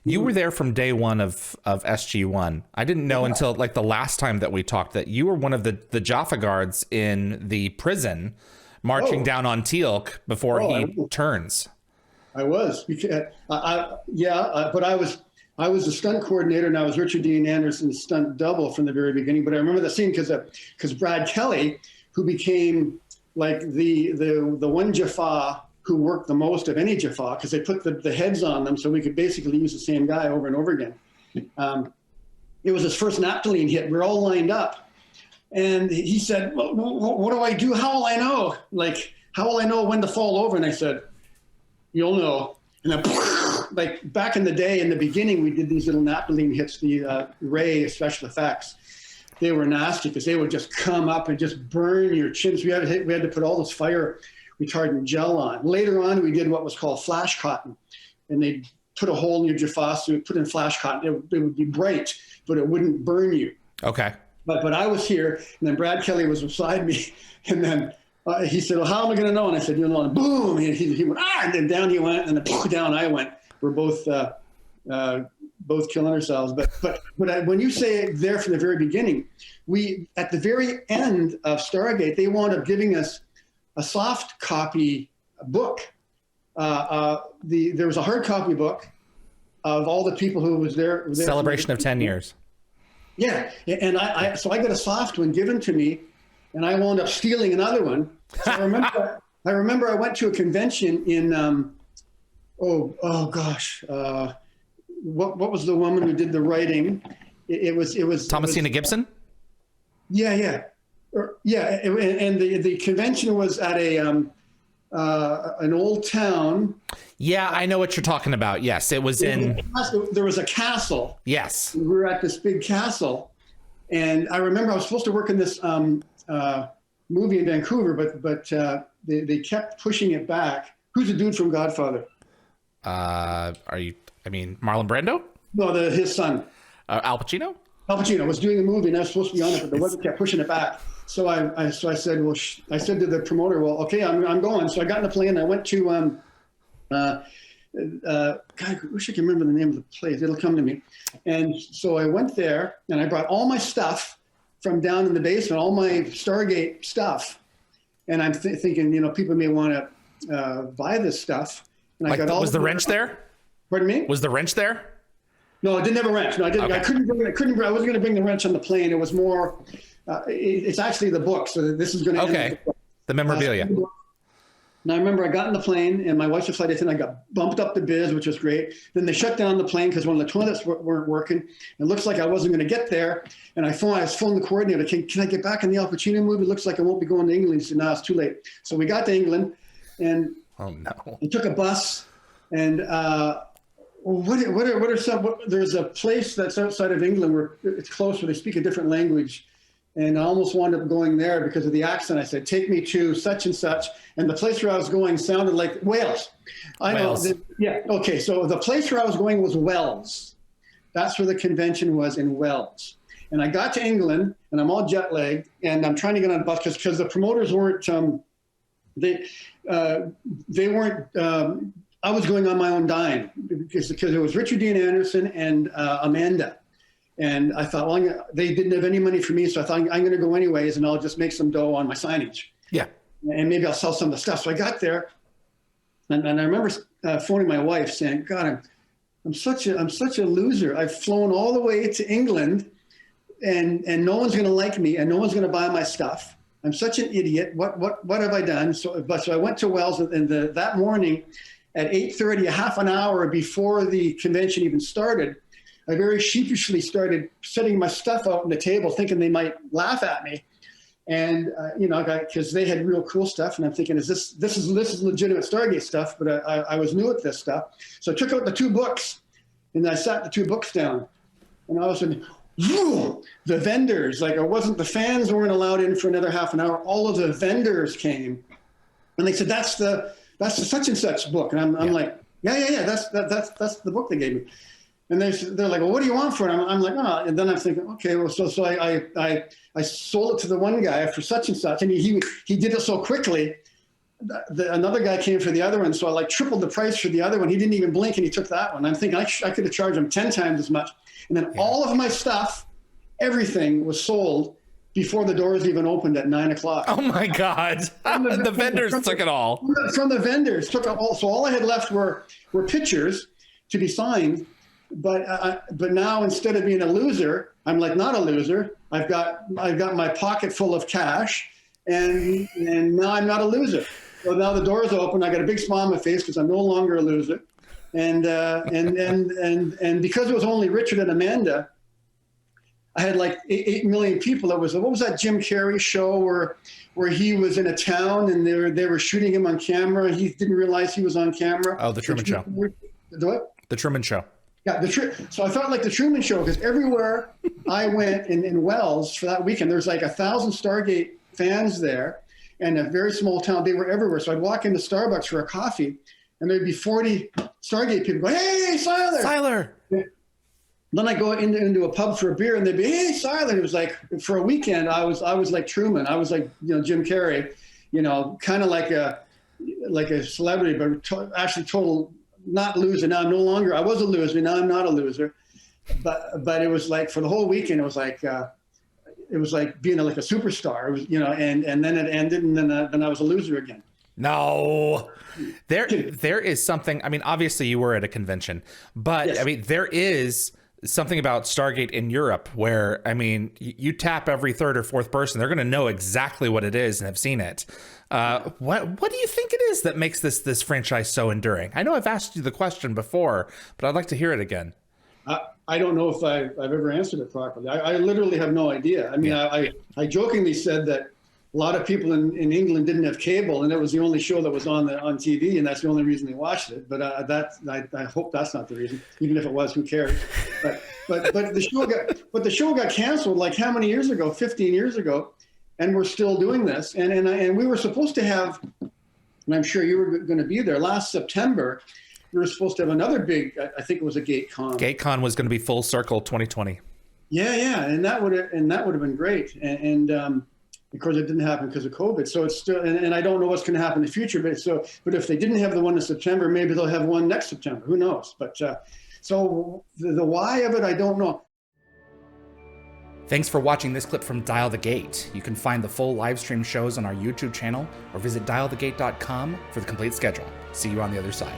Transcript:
You were there from day one of SG-1. I didn't know until like the last time that we talked that you were one of the Jaffa guards in the prison marching down on Teal'c before he turns. I was. But I was the stunt coordinator, and I was Richard Dean Anderson's stunt double from the very beginning. But I remember the scene because Brad Kelly, who became like the one Jaffa who worked the most of any Jaffa, because they put the heads on them so we could basically use the same guy over and over again. It was his first naphthalene hit. We're all lined up. And he said, well, what do I do? How will I know? Like, how will I know when to fall over? And I said, you'll know. And then, like back in the day, in the beginning, we did these little naphthalene hits, the Ray special effects. They were nasty because they would just come up and just burn your chins. We had to put all this fire retardant gel on. Later on, we did what was called flash cotton, and they put a hole in your Jaffa suit, put in flash cotton. It would be bright, but it wouldn't burn you. Okay. But I was here, and then Brad Kelly was beside me, and then he said, well, how am I going to know? And I said, you'll know. And boom, he went, and then down he went, and then down I went. We're both killing ourselves. But when you say there from the very beginning, at the very end of Stargate, they wound up giving us a soft copy book. There was a hard copy book of all the people who was there. Celebration of 10 years. Yeah, and so I got a soft one given to me, and I wound up stealing another one. So I remember I went to a convention in what was the woman who did the writing? It was Thomasina Gibson. Yeah. And the convention was at an old town. Yeah, I know what you're talking about. Yes, it was there was a castle. Yes. We were at this big castle, and I remember I was supposed to work in this movie in Vancouver, but they kept pushing it back. Who's the dude from Godfather? Marlon Brando? No, his son. Al Pacino? Al Pacino was doing a movie, and I was supposed to be on it, but the weather kept pushing it back. So I said, I said to the promoter, well, okay, I'm going. So I got in the plane. I went to, God, I wish I could remember the name of the place. It'll come to me. And so I went there, and I brought all my stuff from down in the basement, all my Stargate stuff. And I'm thinking, people may want to buy this stuff. And I got all. Was the wrench there? Pardon me? Was the wrench there? No, I didn't have a wrench. No, I didn't. Okay. I wasn't going to bring the wrench on the plane. It was more. It's actually the book. So this is going to. Okay. The memorabilia. And I remember I got in the plane, and my wife's a flight attendant. I got bumped up to biz, which was great. Then they shut down the plane because one of the toilets weren't working. It looks like I wasn't going to get there. And I phoned the coordinator. Can I get back in the Al Pacino movie? It looks like I won't be going to England. He said, no, it's too late. So we got to England, and we took a bus. And there's a place that's outside of England where it's close, where they speak a different language. And I almost wound up going there because of the accent. I said, take me to such and such. And the place where I was going sounded like Wales. Wales. Yeah. Okay. So the place where I was going was Wells. That's where the convention was, in Wells. And I got to England, and I'm all jet lagged, and I'm trying to get on a bus because the promoters weren't, they weren't, I was going on my own dime because it was Richard Dean Anderson and Amanda. And I thought, well, they didn't have any money for me, so I thought I'm going to go anyways, and I'll just make some dough on my signage. Yeah. And maybe I'll sell some of the stuff. So I got there, and I remember phoning my wife saying, God, I'm such a loser. I've flown all the way to England, and no one's going to like me, and no one's going to buy my stuff. I'm such an idiot. What have I done? So I went to Wells, and that morning at 8:30, a half an hour before the convention even started, I very sheepishly started setting my stuff out on the table, thinking they might laugh at me, and because they had real cool stuff, and I'm thinking, this is legitimate Stargate stuff, but I was new at this stuff, so I took out the two books, and I sat the two books down, and all of a sudden, the vendors, the fans weren't allowed in for another half an hour. All of the vendors came, and they said, that's the such and such book, and I'm like, yeah, that's the book they gave me. And they're like, well, what do you want for it? I'm like, oh. And then I'm thinking, okay, well, so I sold it to the one guy for such and such, and he did it so quickly. another guy came for the other one, so I like tripled the price for the other one. He didn't even blink, and he took that one. I'm thinking I could have charged him 10 times as much. And then all of my stuff, everything was sold before the doors even opened at 9 o'clock. Oh my God! The vendors took it all. From the vendors took it all. So all I had left were pictures to be signed. But now, instead of being a loser, I'm like not a loser. I've got my pocket full of cash, and now I'm not a loser. So now the doors open. I got a big smile on my face because I'm no longer a loser, and because it was only Richard and Amanda, I had like 8 million people. It was, what was that Jim Carrey show where he was in a town and they were shooting him on camera and he didn't realize he was on camera? Oh, the Truman Show. The what? The Truman Show. Yeah, so I felt like the Truman Show because everywhere I went in Wells for that weekend, there's like 1,000 Stargate fans there, and a very small town. They were everywhere. So I'd walk into Starbucks for a coffee, and there'd be 40 Stargate people going, "Hey, Siler!" Siler. Yeah. Then I go into a pub for a beer, and they'd be, "Hey, Siler!" It was like for a weekend, I was like Truman. I was like Jim Carrey, kind of like a celebrity, but actually total. Not loser. Now I'm no longer. I was a loser. Now I'm not a loser. But it was like for the whole weekend. It was like being like a superstar. It was and then it ended, and then I was a loser again. No, there is something. I mean, obviously you were at a convention, but yes. I mean there is something about Stargate in Europe where, I mean, you tap every third or fourth person, they're going to know exactly what it is and have seen it. What do you think it is that makes this franchise so enduring? I know I've asked you the question before, but I'd like to hear it again. I don't know if I've ever answered it properly. I literally have no idea. I mean, I jokingly said that a lot of people in England didn't have cable, and it was the only show that was on TV, and that's the only reason they watched it. But I hope that's not the reason. Even if it was, who cares? But the show got canceled like how many years ago? 15 years ago, and we're still doing this. And we were supposed to have, and I'm sure you were going to be there last September. We were supposed to have another big. I think it was a GateCon. GateCon was going to be full circle 2020. Yeah, and that would have been great. And of course, it didn't happen because of COVID. So it's still, and I don't know what's going to happen in the future. But if they didn't have the one in September, maybe they'll have one next September. Who knows? But so the why of it, I don't know. Thanks for watching this clip from Dial the Gate. You can find the full live stream shows on our YouTube channel or visit dialthegate.com for the complete schedule. See you on the other side.